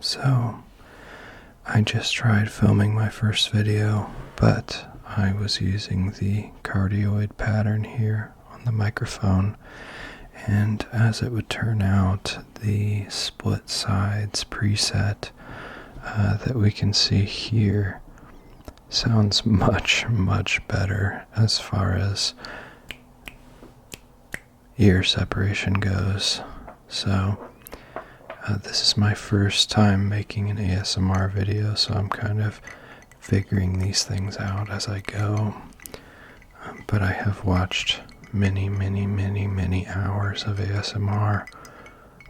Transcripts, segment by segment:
So, I just tried filming my first video, but I was using the cardioid pattern here on the microphone, and as it would turn out, the split sides preset that we can see here sounds much, much better as far as ear separation goes. So, this is my first time making an ASMR video, so I'm kind of figuring these things out as I go. But I have watched many hours of ASMR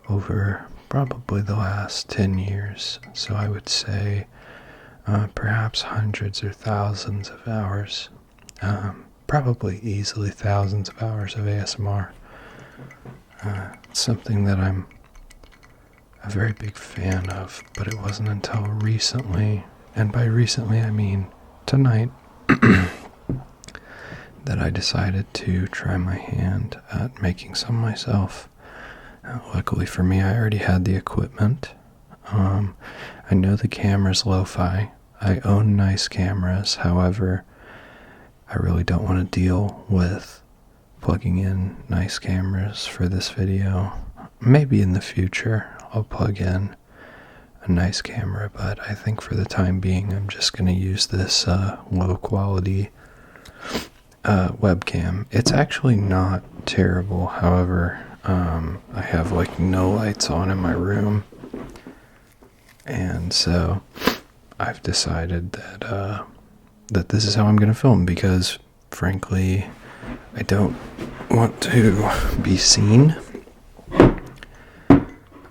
over probably the last 10 years. So I would say perhaps hundreds or thousands of hours. Probably easily thousands of hours of ASMR. Something that I'm a very big fan of, but it wasn't until recently, and by recently I mean tonight, that I decided to try my hand at making some myself. Luckily for me, I already had the equipment. I know the camera's lo-fi. I own nice cameras, however, I really don't want to deal with plugging in nice cameras for this video. Maybe in the future I'll plug in a nice camera, but I think for the time being I'm just going to use this low quality webcam. It's actually not terrible, however, I have like no lights on in my room, and so I've decided that that this is how I'm going to film, because frankly I don't want to be seen.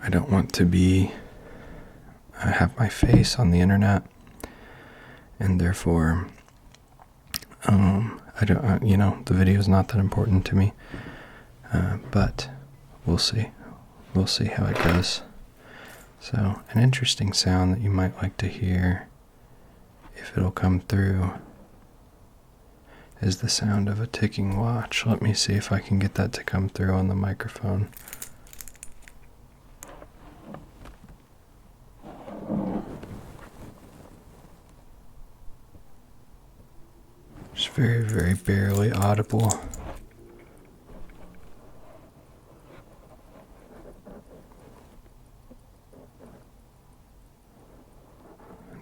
I don't want to have my face on the internet, and therefore, I don't, the video is not that important to me, but we'll see. We'll see how it goes. So, an interesting sound that you might like to hear, if it'll come through, is the sound of a ticking watch. Let me see if I can get that to come through on the microphone. It's very barely audible.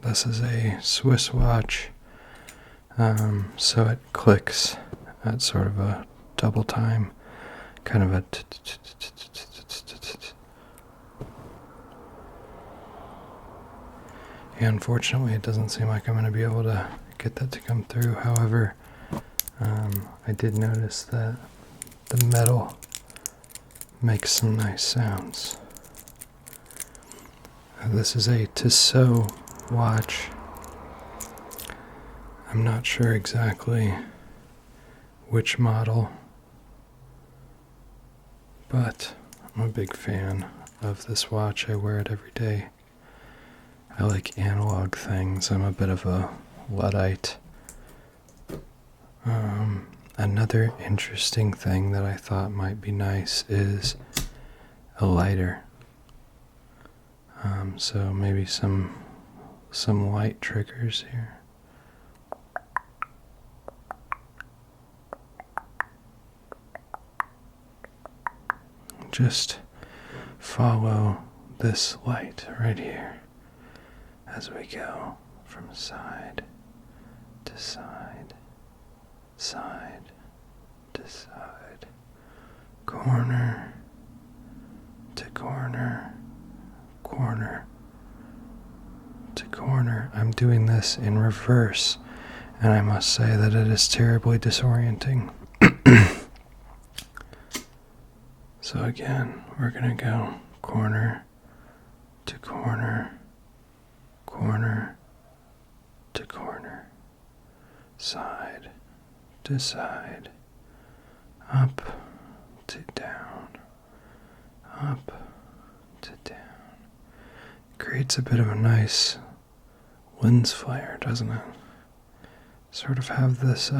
This is a Swiss watch, so it clicks at sort of a double time, kind of a unfortunately it doesn't seem like I'm going to be able to get that to come through. However, I did notice that the metal makes some nice sounds. This is a Tissot watch. I'm not sure exactly which model, but I'm a big fan of this watch. I wear it every day. I like analog things. I'm a bit of a Luddite. Another interesting thing that I thought might be nice is a lighter. So maybe some light triggers here. Just follow this light right here as we go from side to side, side to side, corner to corner, corner to corner. I'm doing this in reverse, and I must say that it is terribly disorienting. So again, we're going to go corner to corner, corner to corner, side to side, up to down, up to down. Creates a bit of a nice lens flare, doesn't it? Sort of have this,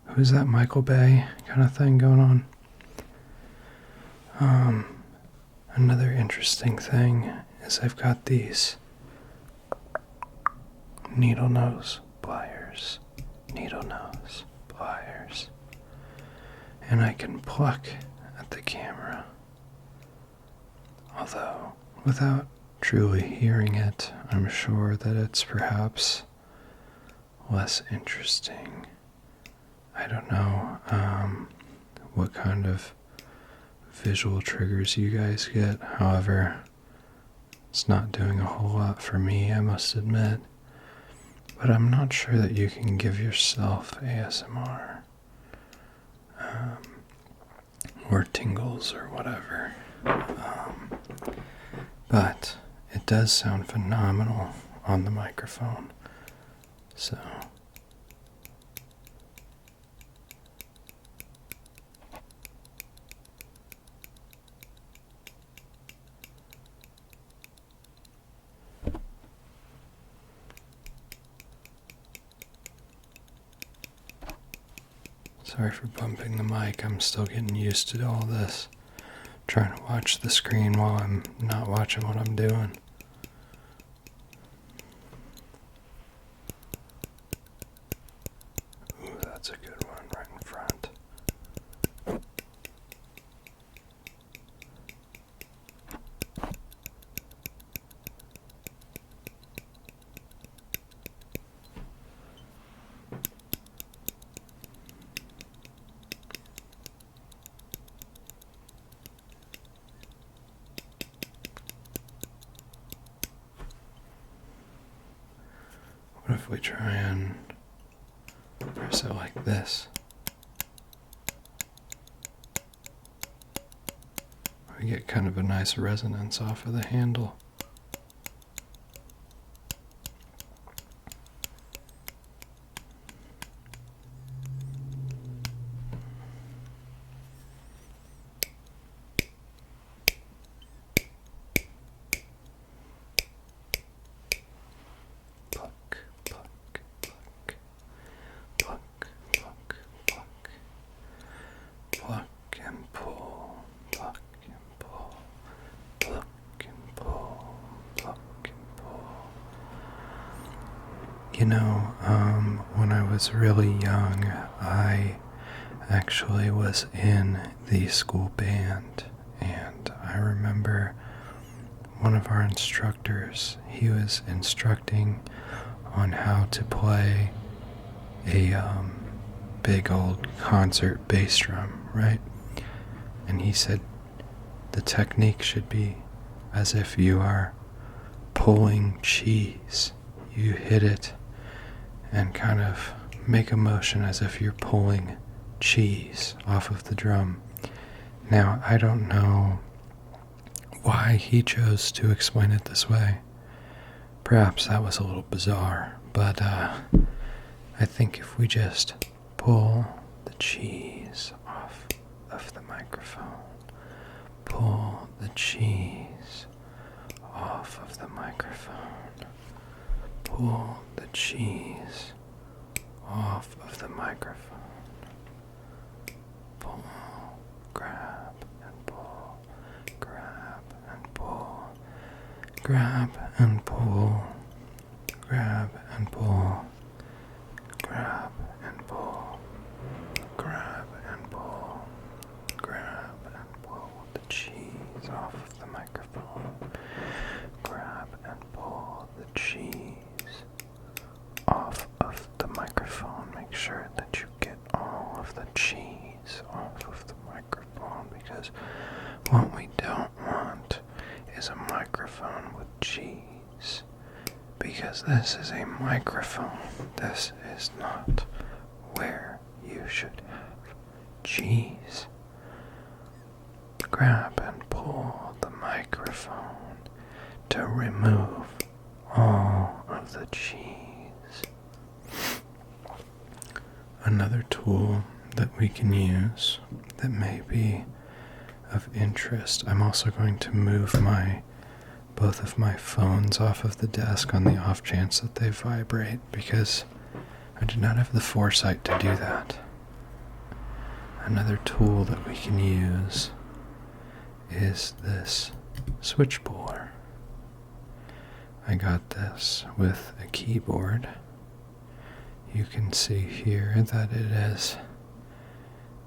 who's that, Michael Bay kind of thing going on. Another interesting thing is I've got these needle nose pliers, and I can pluck at the camera. Although, without truly hearing it, I'm sure that it's perhaps less interesting. I don't know what kind of visual triggers you guys get. However, it's not doing a whole lot for me, I must admit. But I'm not sure that you can give yourself ASMR or tingles or whatever. But it does sound phenomenal on the microphone. So sorry for bumping the mic. I'm still getting used to all this. Trying to watch the screen while I'm not watching what I'm doing. Ooh, that's a good one right in front. What if we try and press it like this? We get kind of a nice resonance off of the handle. You know, when I was really young, I actually was in the school band, and I remember one of our instructors, he was instructing on how to play a big old concert bass drum, right? And he said the technique should be as if you are pulling cheese. You hit it and kind of make a motion as if you're pulling cheese off of the drum. Now, I don't know why he chose to explain it this way. Perhaps that was a little bizarre, but I think if we just pull the cheese off of the microphone, pull the cheese off of the microphone, pull the cheese off of the microphone, pull, grab and pull, grab and pull, grab and pull, grab and pull, grab and pull, grab and pull, grab and pull the cheese off of the microphone, grab and pull the cheese off of the microphone. Make sure that you get all of the cheese off of the microphone, because what we don't want is a microphone with cheese, because this is a microphone. This is not where you should have cheese. Grab and pull the microphone to remove all of the cheese. Another tool that we can use that may be of interest, I'm also going to move both of my phones off of the desk on the off chance that they vibrate, because I did not have the foresight to do that. Another tool that we can use is this switch puller. I got this with a keyboard. You can see here that it is,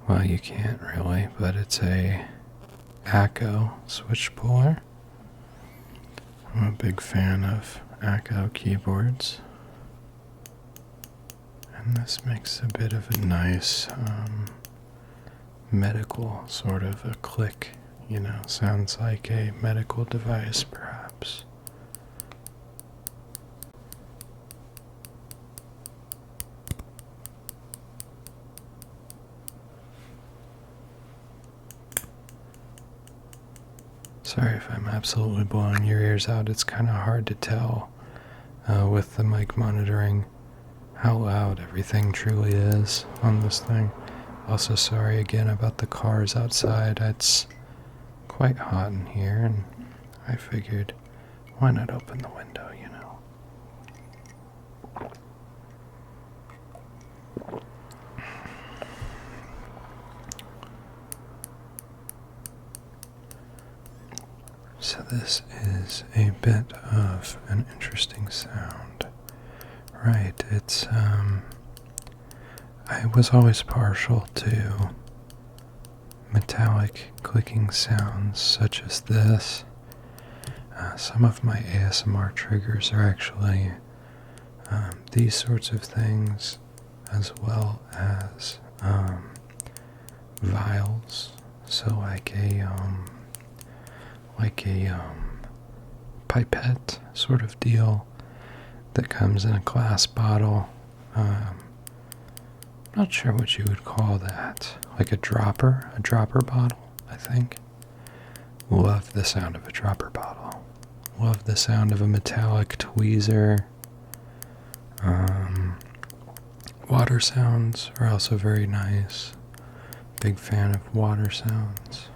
well, you can't really, but it's a Acco switch puller. I'm a big fan of Acco keyboards. And this makes a bit of a nice medical sort of a click, sounds like a medical device perhaps. Sorry if I'm absolutely blowing your ears out. It's kind of hard to tell with the mic monitoring how loud everything truly is on this thing. Also, sorry again about the cars outside. It's quite hot in here, and I figured, why not open the window, So this is a bit of an interesting sound. Right, it's, I was always partial to metallic clicking sounds such as this. Some of my ASMR triggers are actually these sorts of things, as well as vials. So like a pipette sort of deal that comes in a glass bottle. Not sure what you would call that. Like a dropper bottle, I think. Love the sound of a dropper bottle. Love the sound of a metallic tweezer. Water sounds are also very nice. Big fan of water sounds.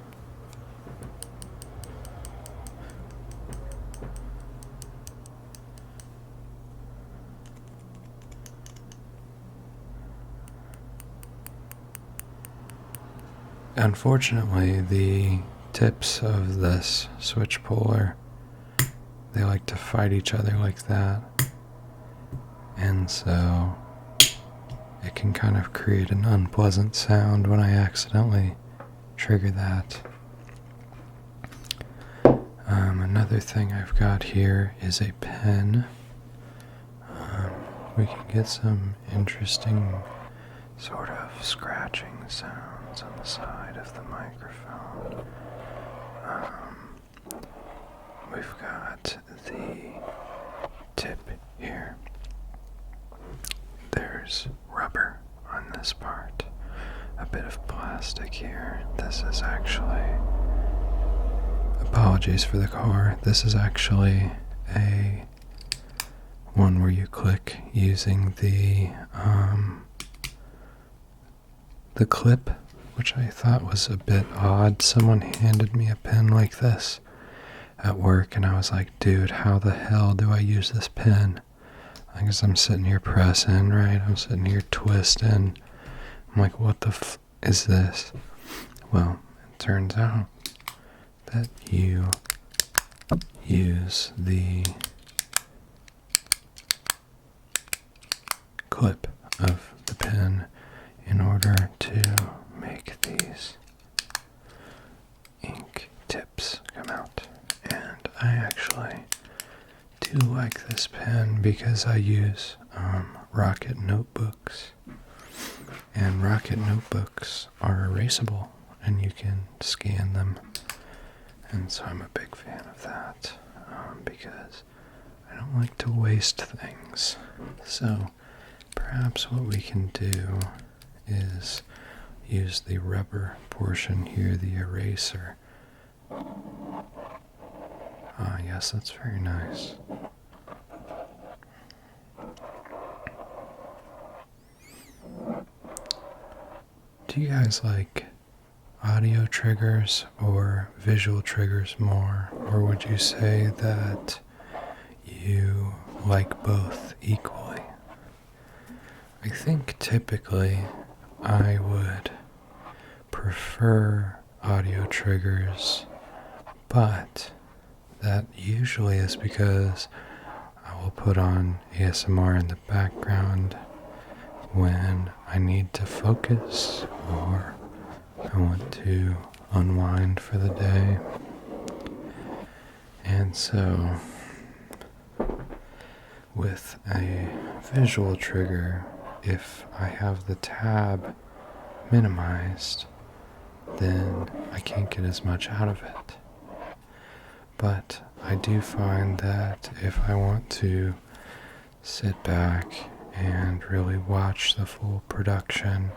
Unfortunately, the tips of this switch puller, they like to fight each other like that, and so it can kind of create an unpleasant sound when I accidentally trigger that. Another thing I've got here is a pen. We can get some interesting sort of scratching sounds on the side of the microphone. We've got the tip here. There's rubber on this part, a bit of plastic here. This is actually, apologies for the car, this is actually a one where you click using the clip, which I thought was a bit odd. Someone handed me a pen like this at work, and I was like, dude, how the hell do I use this pen? I guess I'm sitting here pressing, right? I'm sitting here twisting. I'm like, what the is this? Well, it turns out that you use the clip of the pen in order to make these ink tips come out. And I actually do like this pen because I use Rocket notebooks, and Rocket notebooks are erasable and you can scan them, and so I'm a big fan of that because I don't like to waste things. So perhaps what we can do is use the rubber portion here, the eraser. Ah, yes, that's very nice. Do you guys like audio triggers or visual triggers more? Or would you say that you like both equally? I think typically I would prefer audio triggers, but that usually is because will put on ASMR in the background when I need to focus or I want to unwind for the day. And so, with a visual trigger, if I have the tab minimized, then I can't get as much out of it. But I do find that if I want to sit back and really watch the full production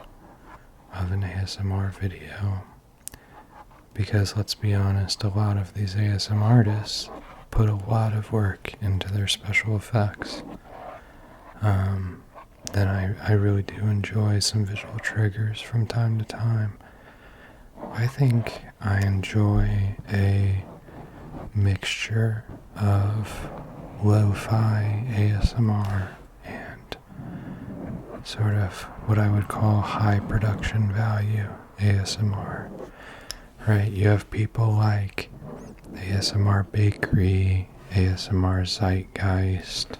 of an ASMR video, because let's be honest, a lot of these ASMR artists put a lot of work into their special effects, then I really do enjoy some visual triggers from time to time. I think I enjoy a mixture of lo-fi ASMR and sort of what I would call high production value ASMR. Right, you have people like ASMR Bakery, ASMR Zeitgeist.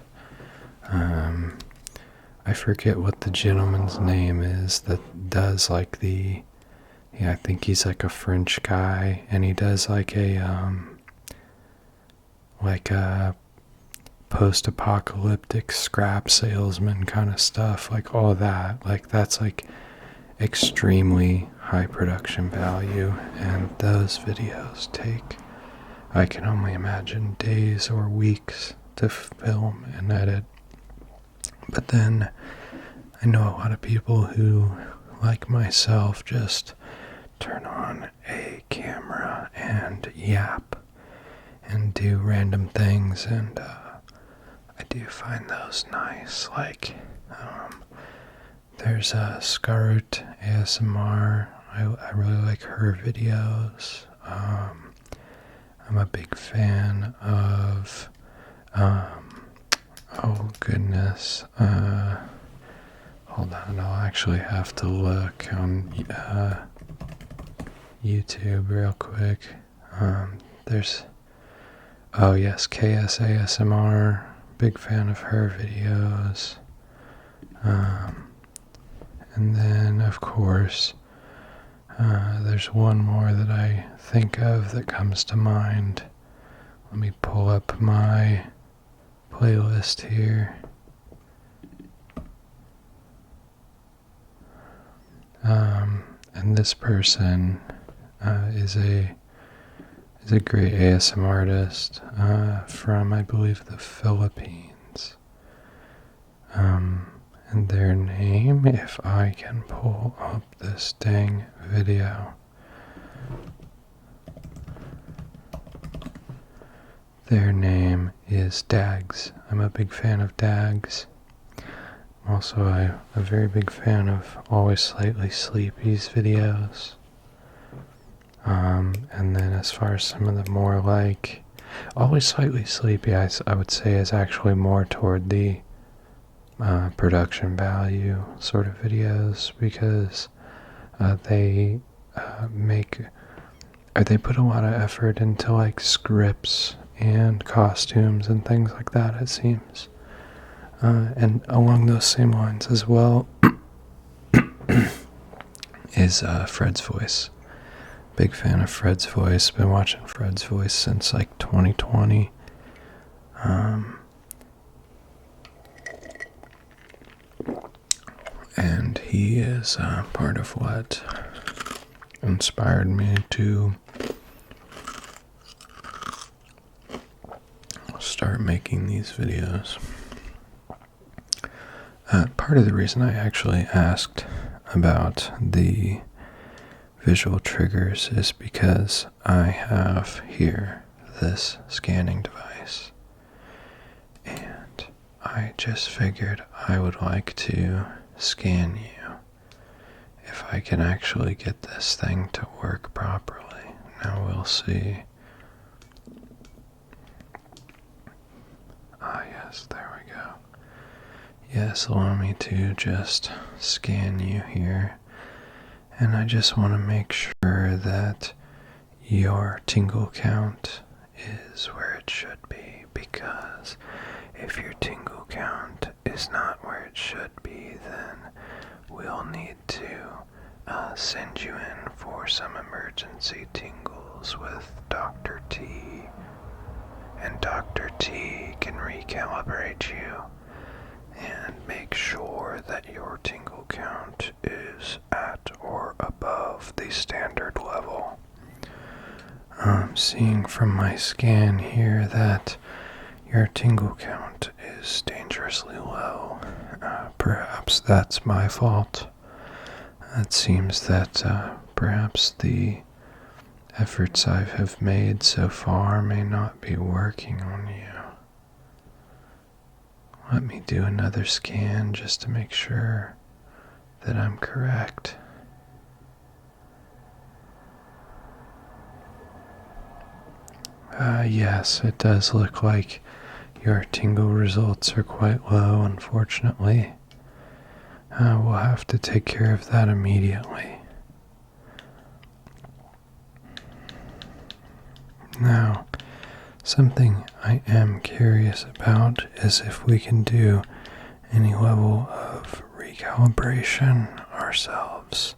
I forget what the gentleman's name is that does like I think he's like a French guy, and he does like a post-apocalyptic scrap salesman kind of stuff, like all that. Like that's like extremely high production value, and those videos take, I can only imagine, days or weeks to film and edit. But then I know a lot of people who, like myself, just turn on a camera and yap and do random things, and I do find those nice. Like there's Scarut ASMR. I really like her videos. I'm a big fan of oh goodness, hold on, I'll actually have to look on YouTube real quick. There's, oh yes, KS ASMR, big fan of her videos. And then, of course, there's one more that I think of that comes to mind. Let me pull up my playlist here. And this person is a great ASMR artist from, I believe, the Philippines. And their name, if I can pull up this dang video. Their name is Dags. I'm a big fan of Dags. I'm also a very big fan of Always Slightly Sleepy's videos. And then as far as some of the more like Always Slightly Sleepy, I would say is actually more toward the production value sort of videos, because they put a lot of effort into like scripts and costumes and things like that, it seems. And along those same lines as well is Fred's Voice. Big fan of Fred's Voice. Been watching Fred's Voice since like 2020. And he is part of what inspired me to start making these videos. Part of the reason I actually asked about the visual triggers is because I have here this scanning device, and I just figured I would like to scan you if I can actually get this thing to work properly. Now we'll see. Ah yes, there we go. Yes, allow me to just scan you here. And I just want to make sure that your tingle count is where it should be, because If your tingle count is not where it should be, then we'll need to send you in for some emergency tingles with Dr. T. And Dr. T can recalibrate you and make sure that your tingle count is at or above the standard level. I'm seeing from my scan here that your tingle count is dangerously low. Perhaps that's my fault. It seems that perhaps the efforts I have made so far may not be working on you. Let me do another scan just to make sure that I'm correct. Yes, it does look like your tingle results are quite low, unfortunately. We'll have to take care of that immediately. Now, something I am curious about is if we can do any level of recalibration ourselves.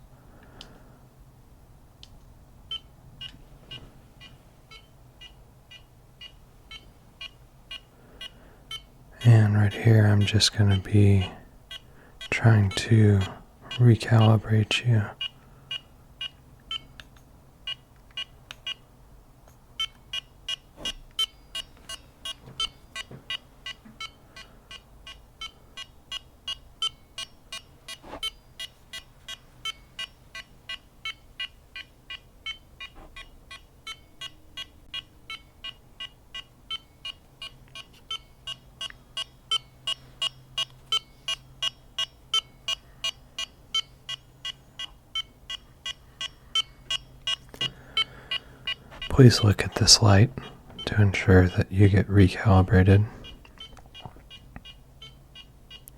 And right here, I'm just going to be trying to recalibrate you. Please look at this light to ensure that you get recalibrated.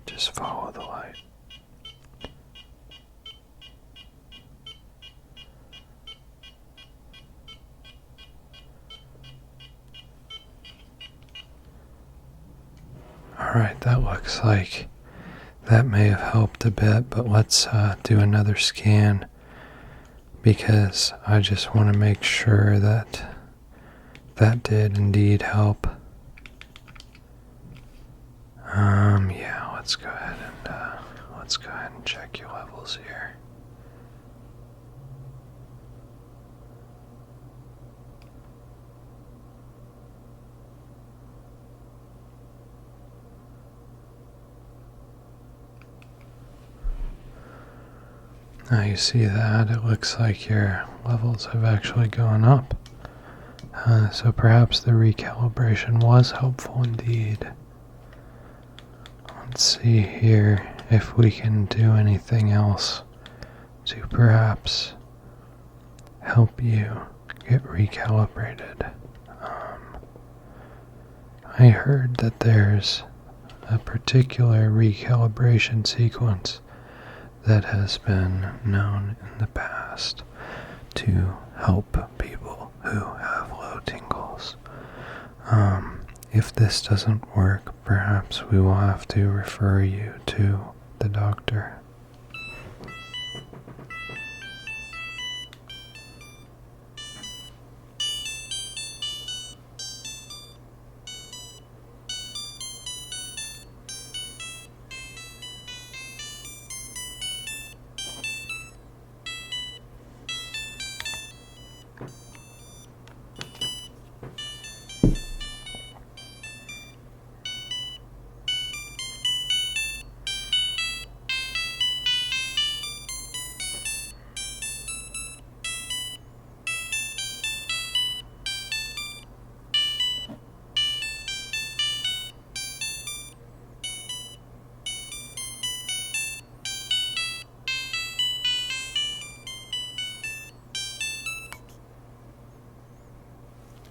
Just follow the light. Alright, that looks like that may have helped a bit, but let's do another scan, because I just want to make sure that that did indeed help. Yeah, let's go ahead and check your levels here. Now you see that it looks like your levels have actually gone up. So perhaps the recalibration was helpful indeed. Let's see here if we can do anything else to perhaps help you get recalibrated. I heard that there's a particular recalibration sequence that has been known in the past to help people who have low tingles. If this doesn't work, perhaps we will have to refer you to the doctor.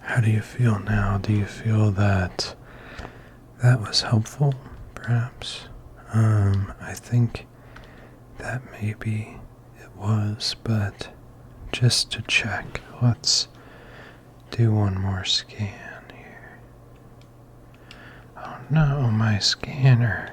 How do you feel now? Do you feel that that was helpful, perhaps? I think that maybe it was, but just to check, let's do one more scan here. Oh no, my scanner.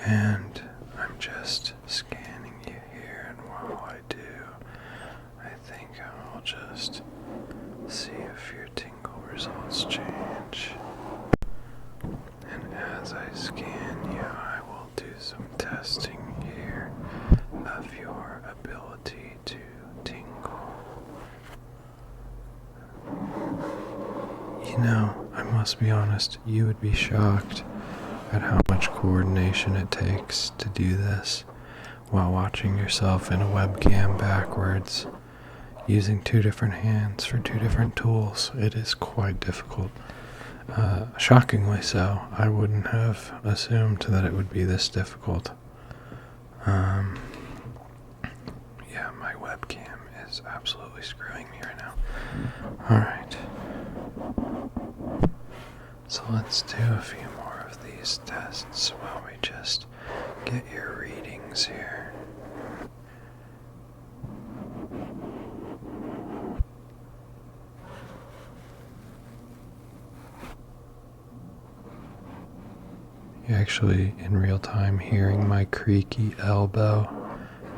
And I'm just scanning you here, and while I do, I think I'll just see if your tingle results change. And as I scan you, I will do some testing here of your ability to tingle. You know, I must be honest, you would be shocked at how much coordination it takes to do this while watching yourself in a webcam backwards, using two different hands for two different tools. It is quite difficult. Shockingly so. I wouldn't have assumed that it would be this difficult. Yeah, my webcam is absolutely screwing me right now. Alright. So let's do a few more of these tests while we just get your readings here. You're actually in real time hearing my creaky elbow,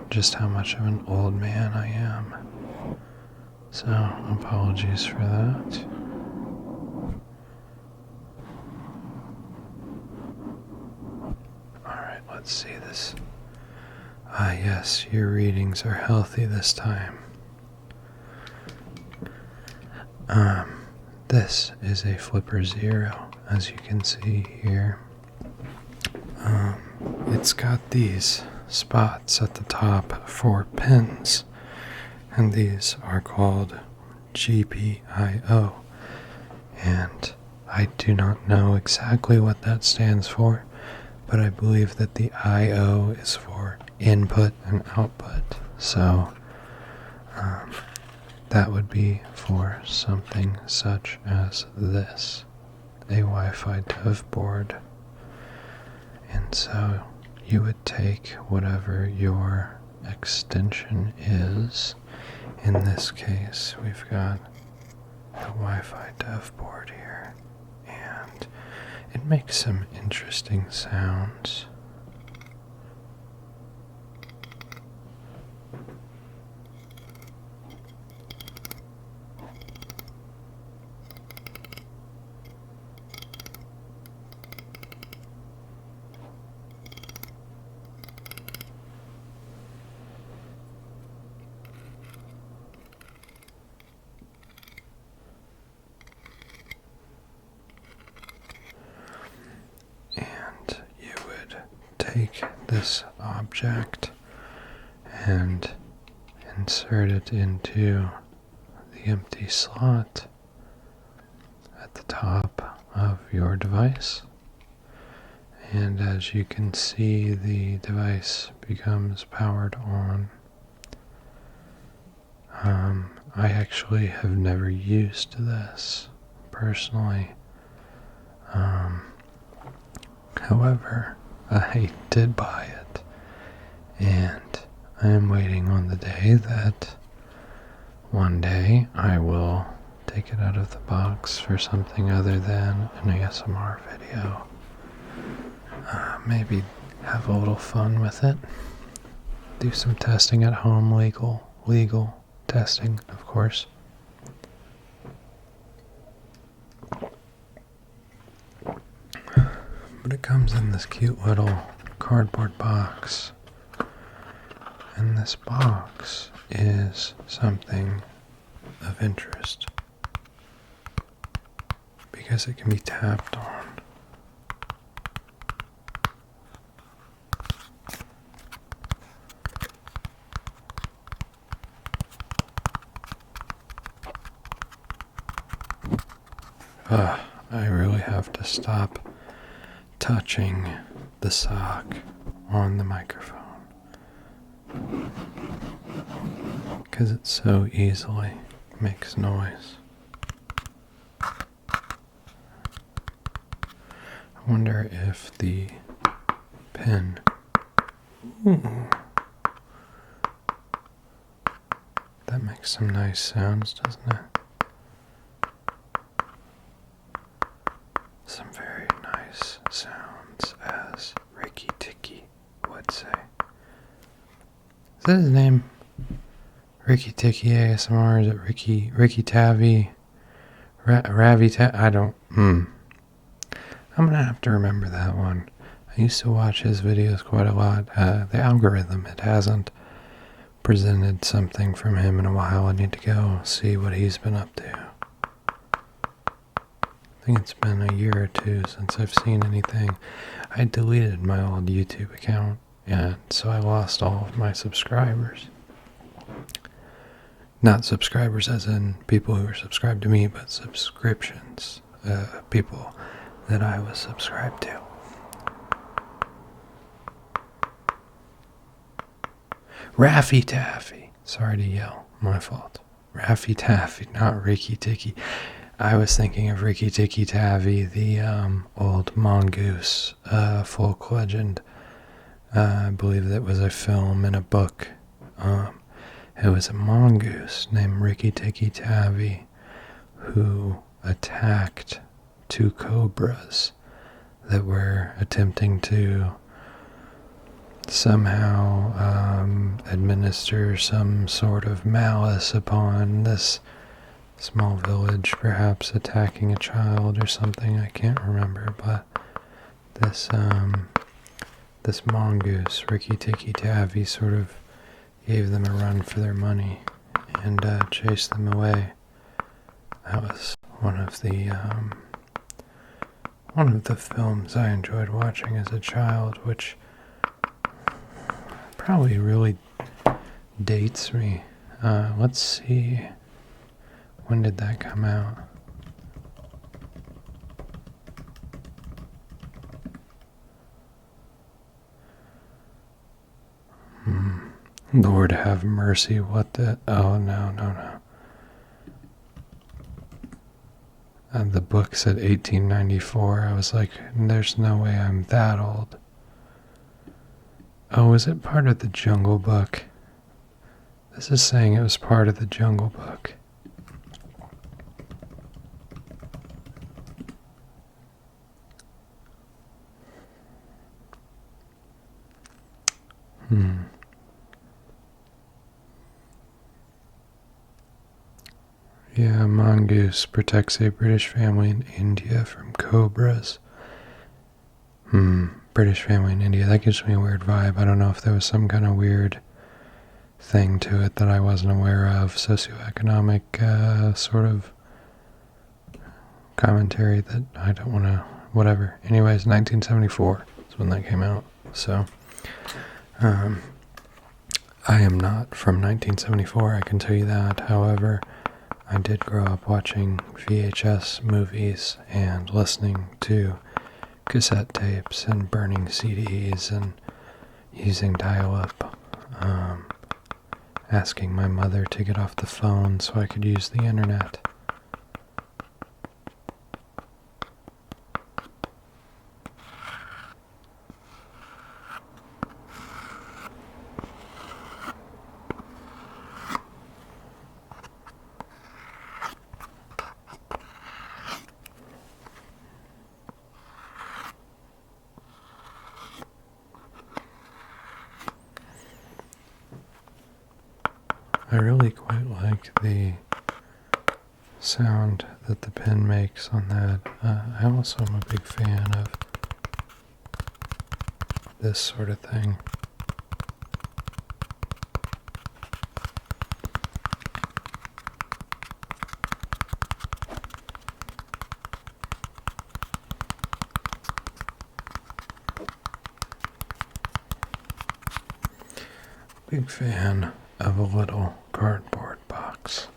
just how much of an old man I am. So, apologies for that. Alright, let's see this. Ah, yes, your readings are healthy this time. This is a flipper 0, as you can see here. It's got these spots at the top for pins, and these are called GPIO, and I do not know exactly what that stands for, but I believe that the IO is for input and output, so that would be for something such as this, a Wi-Fi dev board. And so you would take whatever your extension is. In this case, we've got the Wi-Fi dev board here, and it makes some interesting sounds. Take this object and insert it into the empty slot at the top of your device. And as you can see, the device becomes powered on. I actually have never used this personally. However, I did buy it, and I am waiting on the day that one day I will take it out of the box for something other than an ASMR video. Maybe have a little fun with it. Do some testing at home, legal testing, of course. But it comes in this cute little cardboard box. And this box is something of interest because it can be tapped on. I really have to stop touching the sock on the microphone because it so easily makes noise. I wonder if the pin Ooh. That makes some nice sounds, doesn't it? Some very nice sounds, as Ricky Ticky would say. Is that his name? Ricky Ticky ASMR? Is it Ricky Tavi? Ravi Tavi? I don't. I'm gonna have to remember that one. I used to watch his videos quite a lot. The algorithm, it hasn't presented something from him in a while. I need to go see what he's been up to. I think it's been a year or two since I've seen anything. I deleted my old YouTube account, and so I lost all of my subscribers. Not subscribers as in people who are subscribed to me, but subscriptions. People that I was subscribed to. Raffy Taffy. Sorry to yell. My fault. Raffy Taffy, not Ricky Ticky. I was thinking of Ricky Tikki Tavi, the old mongoose folk legend. I believe that was a film and a book. It was a mongoose named Ricky Tikki Tavi who attacked two cobras that were attempting to somehow administer some sort of malice upon this small village, perhaps attacking a child or something. I can't remember, but this mongoose, Ricky Tikki Tavi, sort of gave them a run for their money and chased them away. That was one of the films I enjoyed watching as a child, which probably really dates me. Let's see. When did that come out? Lord have mercy, what the... Oh, no. The book said 1894. I was like, there's no way I'm that old. Oh, is it part of the Jungle Book? This is saying it was part of the Jungle Book. Yeah, mongoose protects a British family in India from cobras. British family in India. That gives me a weird vibe. I don't know if there was some kind of weird thing to it that I wasn't aware of. Socioeconomic sort of commentary that I don't want to... Whatever. Anyways, 1974 is when that came out. So, I am not from 1974, I can tell you that. However, I did grow up watching VHS movies and listening to cassette tapes and burning CDs and using dial-up, asking my mother to get off the phone so I could use the internet. I really quite like the sound that the pen makes on that. I also am a big fan of this sort of thing. Big fan of a little cardboard box.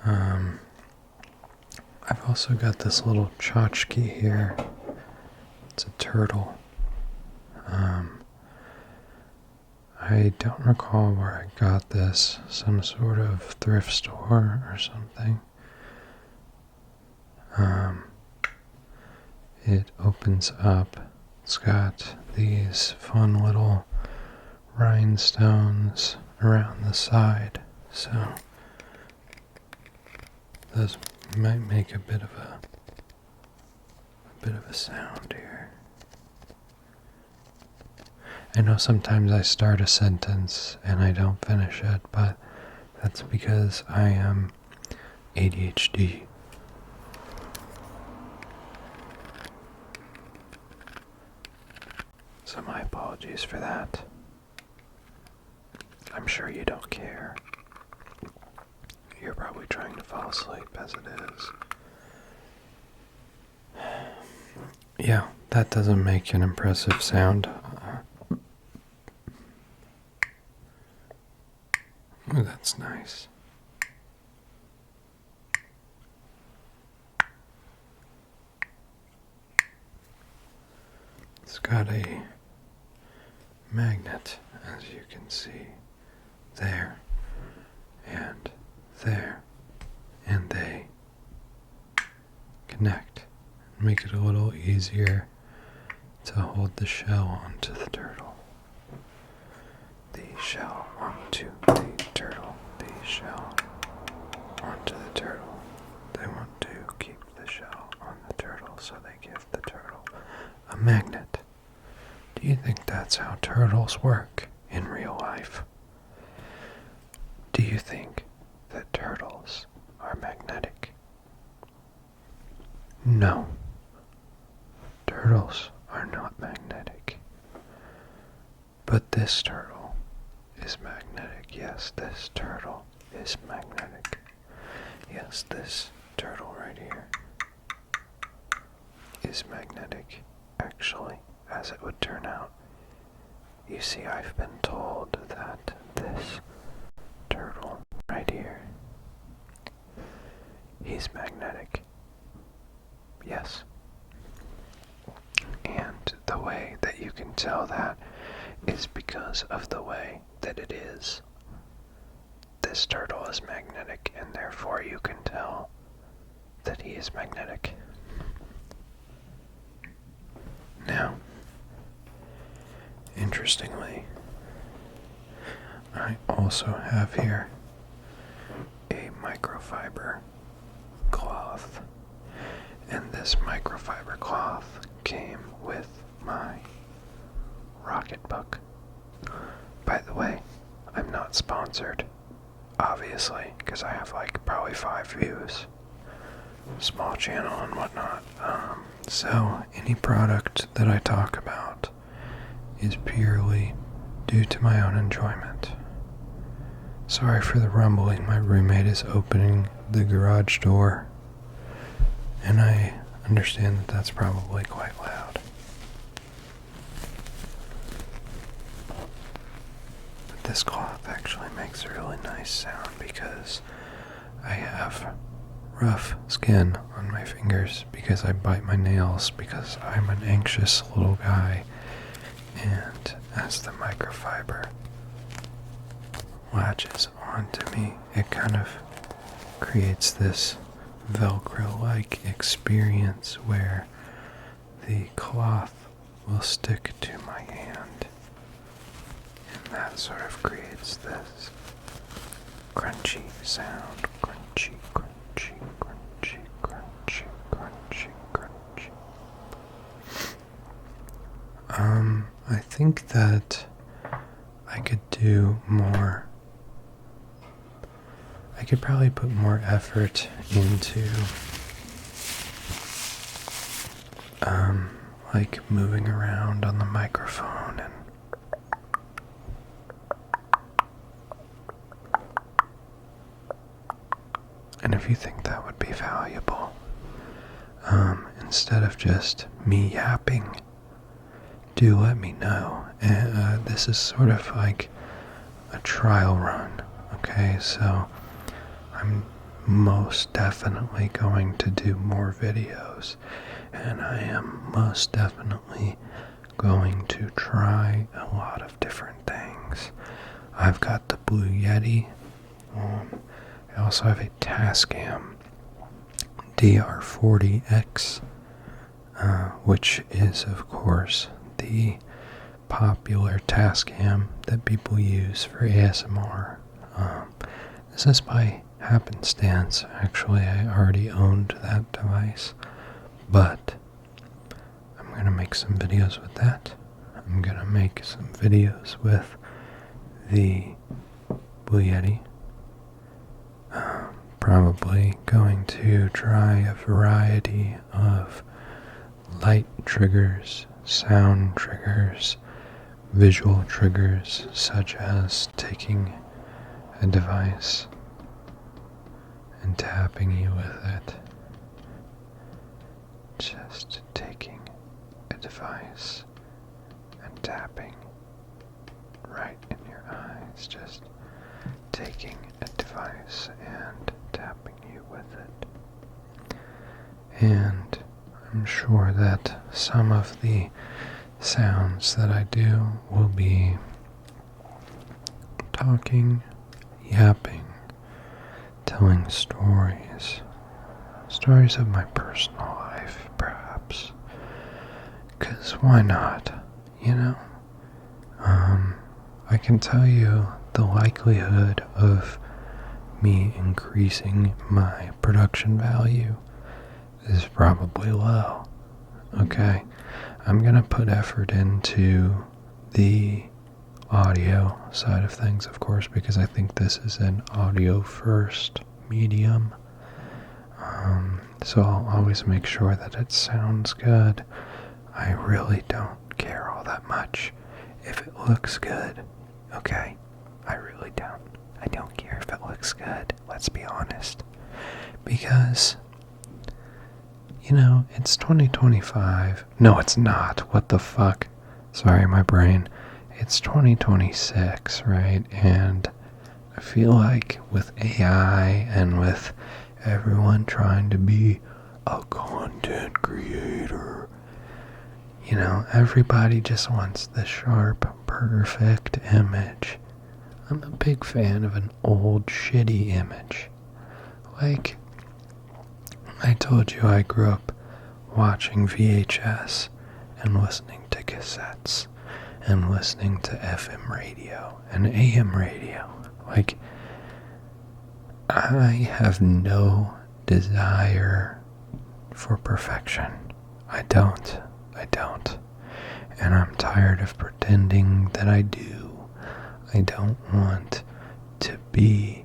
I've also got this little tchotchke here. It's a turtle. I don't recall where I got this. Some sort of thrift store or something. It opens up. It's got these fun little rhinestones around the side, so those might make a bit of a sound here. I know sometimes I start a sentence and I don't finish it, but that's because I am ADHD. So my apologies for that. I'm sure you don't care. You're probably trying to fall asleep as it is. Yeah, that doesn't make an impressive sound. Oh, that's nice. It's got a magnet, as you can see, there, and there, and they connect, make it a little easier to hold the shell onto the turtle. The shell onto the turtle, the shell onto the turtle. They want to keep the shell on the turtle, so they give the turtle a magnet. Do you think that's how turtles work in real life? Do you think that turtles are magnetic? No. Turtles are not magnetic. But this turtle is magnetic. Yes, this turtle is magnetic. Yes, this turtle right here is magnetic, actually, as it would turn out. You see, I've been told that this turtle right here, he's magnetic. Yes. And the way that you can tell that is because of the way that it is. This turtle is magnetic, and therefore you can tell that he is magnetic. Now, interestingly, I also have here a microfiber cloth, and this microfiber cloth came with my rocket book. By the way, I'm not sponsored, obviously, because I have like probably 5 views, small channel and whatnot. So any product that I talk about is purely due to my own enjoyment. Sorry for the rumbling. My roommate is opening the garage door, and I understand that that's probably quite loud. But this cloth actually makes a really nice sound because I have rough skin on my fingers because I bite my nails because I'm an anxious little guy, and as the microfiber latches onto me, it kind of creates this Velcro-like experience where the cloth will stick to my hand, and that sort of creates this crunchy sound. Crunchy, crunchy, crunchy, crunchy, crunchy, crunchy. I think that I could do more. I could probably put more effort into like moving around on the microphone and if you think that would be valuable, instead of just me yapping, do let me know. This is sort of like a trial run, okay? So I'm most definitely going to do more videos, and I am most definitely going to try a lot of different things. I've got the Blue Yeti. I also have a Tascam DR40X, which is, of course, the popular Tascam that people use for ASMR. This is by happenstance. Actually, I already owned that device, but I'm going to make some videos with that. I'm going to make some videos with the Blue Yeti. Probably going to try a variety of light triggers, sound triggers, visual triggers, such as taking a device and tapping you with it. Just taking a device and tapping right in your eyes. Just taking a device and tapping you with it. And I'm sure that some of the sounds that I do will be talking, yapping, telling stories of my personal life, perhaps. 'Cause why not, you know? I can tell you the likelihood of me increasing my production value is probably low. Okay, I'm gonna put effort into the audio side of things, of course, because I think this is an audio first medium. So I'll always make sure that it sounds good. I really don't care all that much if it looks good. Okay, I really don't. I don't care if it looks good, let's be honest. Because, you know, it's 2025. No, it's not. What the fuck? Sorry, my brain. It's 2026, right? And I feel like with AI and with everyone trying to be a content creator, you know, everybody just wants the sharp, perfect image. I'm a big fan of an old, shitty image. Like, I told you I grew up watching VHS and listening to cassettes and listening to FM radio and AM radio. Like, I have no desire for perfection. I don't. And I'm tired of pretending that I do. I don't want to be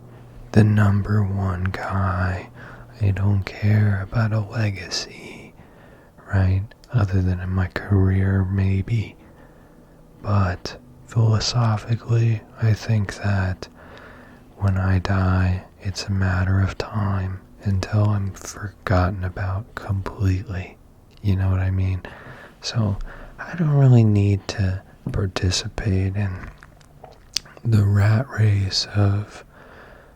the number one guy. I don't care about a legacy, right? Other than in my career, maybe. But philosophically, I think that when I die, it's a matter of time until I'm forgotten about completely. You know what I mean? So I don't really need to participate in the rat race of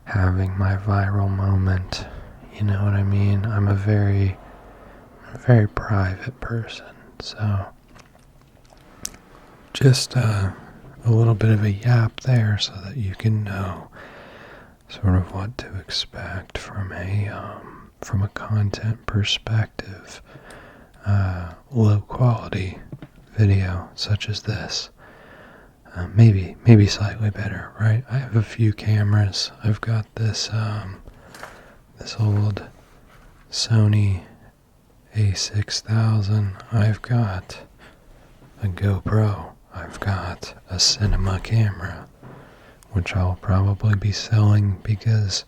having my viral moment. You know what I mean? I'm a very private person. So just a little bit of a yap there so that you can know sort of what to expect from a content perspective. Low quality video such as this. Maybe slightly better, right? I have a few cameras. I've got this old Sony A6000. I've got a GoPro. I've got a cinema camera, which I'll probably be selling because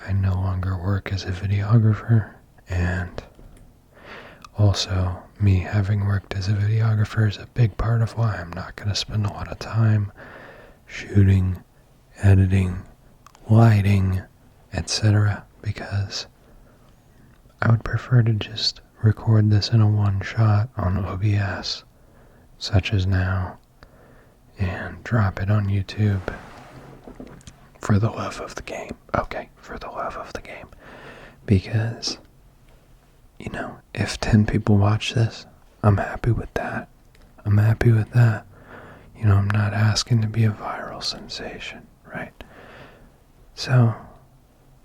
I no longer work as a videographer, and also me having worked as a videographer is a big part of why I'm not going to spend a lot of time shooting, editing, lighting, etc., because I would prefer to just record this in a one shot on OBS, such as now, and drop it on YouTube for the love of the game. Okay, for the love of the game. Because, you know, if 10 people watch this, I'm happy with that. You know, I'm not asking to be a viral sensation, right? So,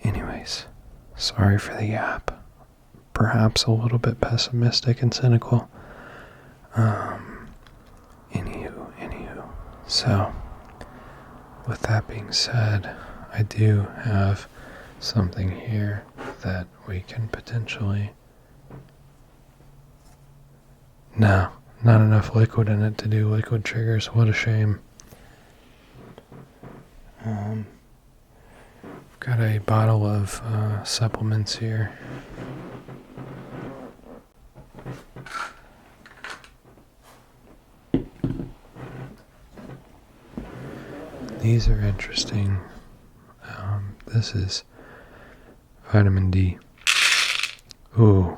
anyways, sorry for the yap. Perhaps a little bit pessimistic and cynical. Anywho, So, with that being said, I do have something here that we can potentially... No, not enough liquid in it to do liquid triggers. What a shame. Got a bottle of supplements here. These are interesting. This is vitamin D. Ooh,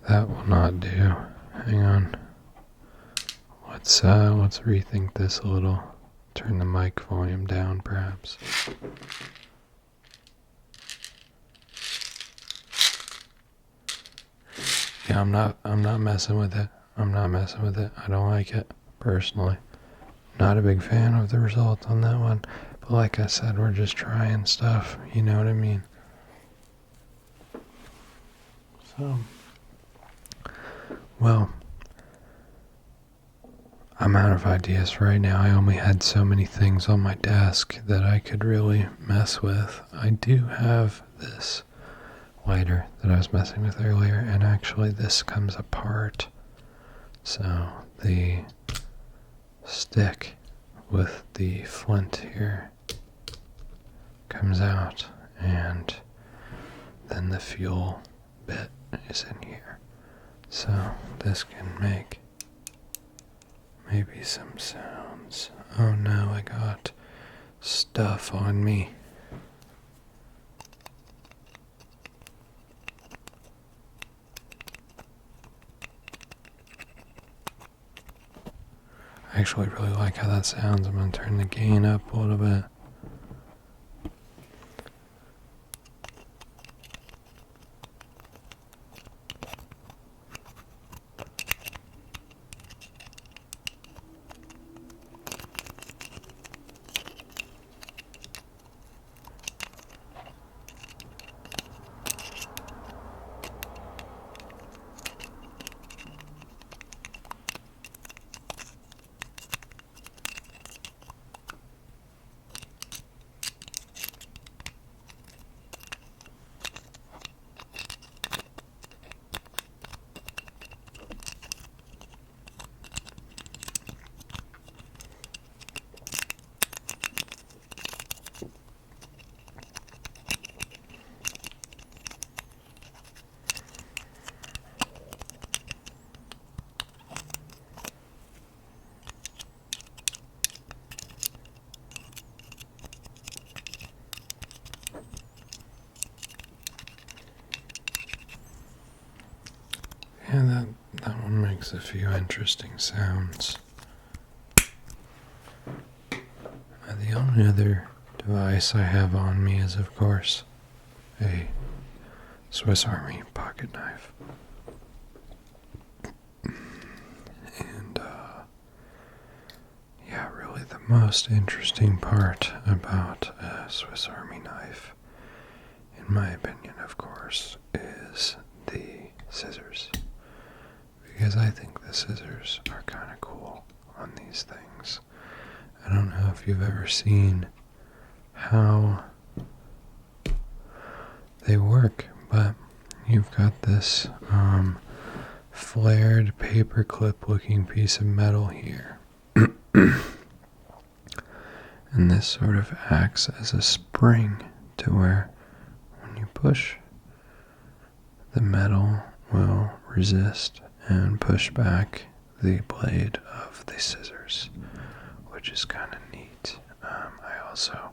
that will not do. Hang on. Let's rethink this a little. Turn the mic volume down, perhaps. Yeah, I'm not messing with it. I'm not messing with it. I don't like it, personally. Not a big fan of the result on that one. But like I said, we're just trying stuff. You know what I mean? So, well, I'm out of ideas right now. I only had so many things on my desk that I could really mess with. I do have this lighter that I was messing with earlier, and actually this comes apart. So the stick with the flint here comes out, and then the fuel bit is in here. So this can make maybe some sounds. Oh no, I got stuff on me. I actually really like how that sounds. I'm going to turn the gain up a little bit. Yeah, that one makes a few interesting sounds. The only other device I have on me is, of course, a Swiss Army pocket knife. And, yeah, really the most interesting part about a Swiss Army knife, in my opinion, of course, is the scissors. Because I think the scissors are kind of cool on these things. I don't know if you've ever seen how they work, but you've got this flared paperclip looking piece of metal here. And this sort of acts as a spring to where when you push, the metal will resist and push back the blade of the scissors, which is kind of neat. I also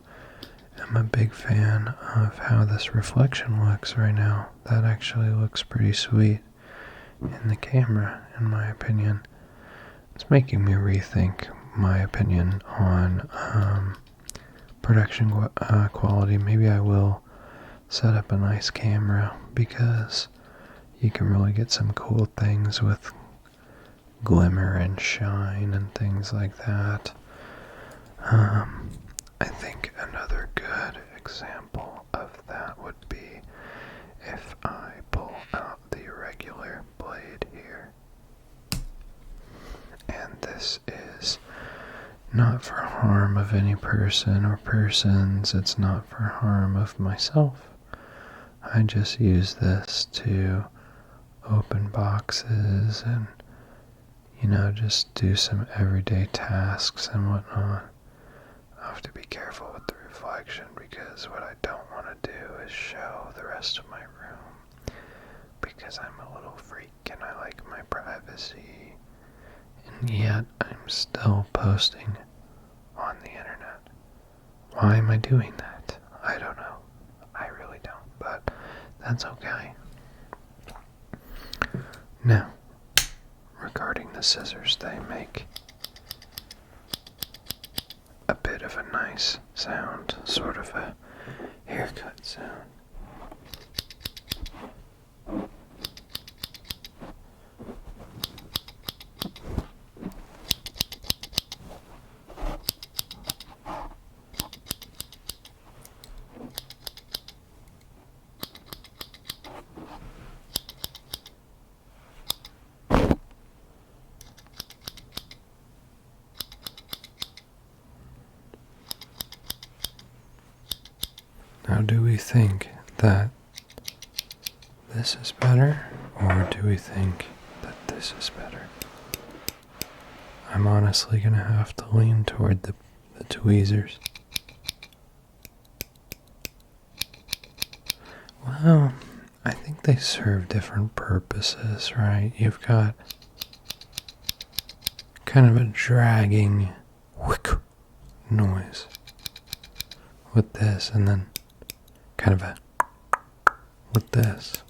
am a big fan of how this reflection looks right now. That actually looks pretty sweet in the camera, in my opinion. It's making me rethink my opinion on production quality. Maybe I will set up a nice camera, because you can really get some cool things with glimmer and shine and things like that. I think another good example of that would be if I pull out the irregular blade here. And this is not for harm of any person or persons. It's not for harm of myself. I just use this to open boxes and, just do some everyday tasks and whatnot. I have to be careful with the reflection because what I don't want to do is show the rest of my room because I'm a little freak and I like my privacy. And yet I'm still posting on the internet. Why am I doing that? I don't know. I really don't, but that's okay. Now, regarding the scissors, they make a bit of a nice sound, sort of a haircut sound. Now, do we think that this is better, or do we think that this is better? I'm honestly going to have to lean toward the tweezers. Well, I think they serve different purposes, right? You've got kind of a dragging whick noise with this, and then kind of a with this.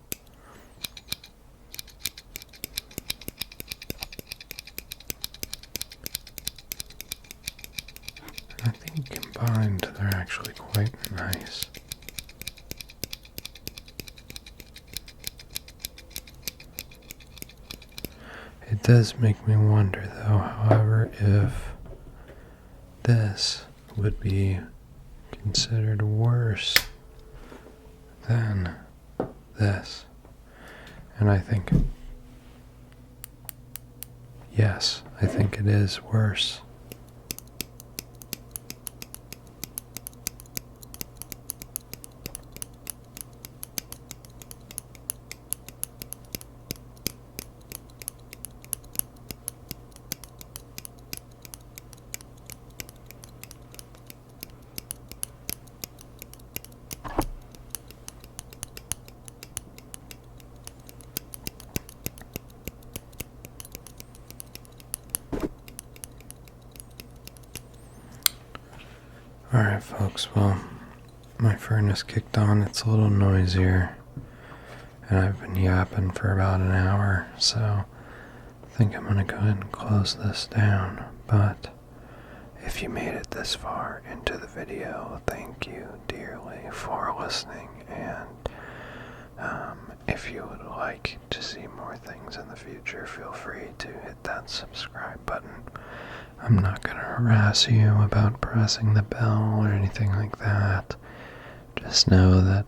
I think combined they're actually quite nice. It does make me wonder though, however, if this would be considered worse than this. And I think, yes, I think it is worse. Alright folks, well, my furnace kicked on, it's a little noisier, and I've been yapping for about an hour, so I think I'm going to go ahead and close this down. But if you made it this far into the video, thank you dearly for listening, and if you would like to see more things in the future, feel free to hit that subscribe button. I'm not going to harass you about pressing the bell or anything like that. Just know that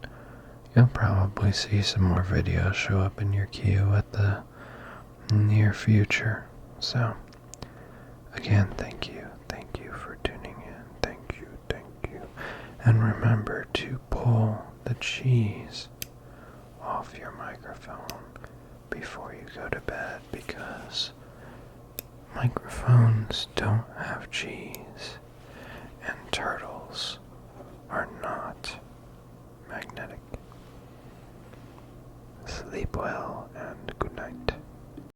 you'll probably see some more videos show up in your queue at the near future. So, again, thank you. Thank you for tuning in. Thank you. And remember to pull the cheese off your microphone before you go to bed, because microphones don't have cheese and turtles are not magnetic. Sleep well and good night.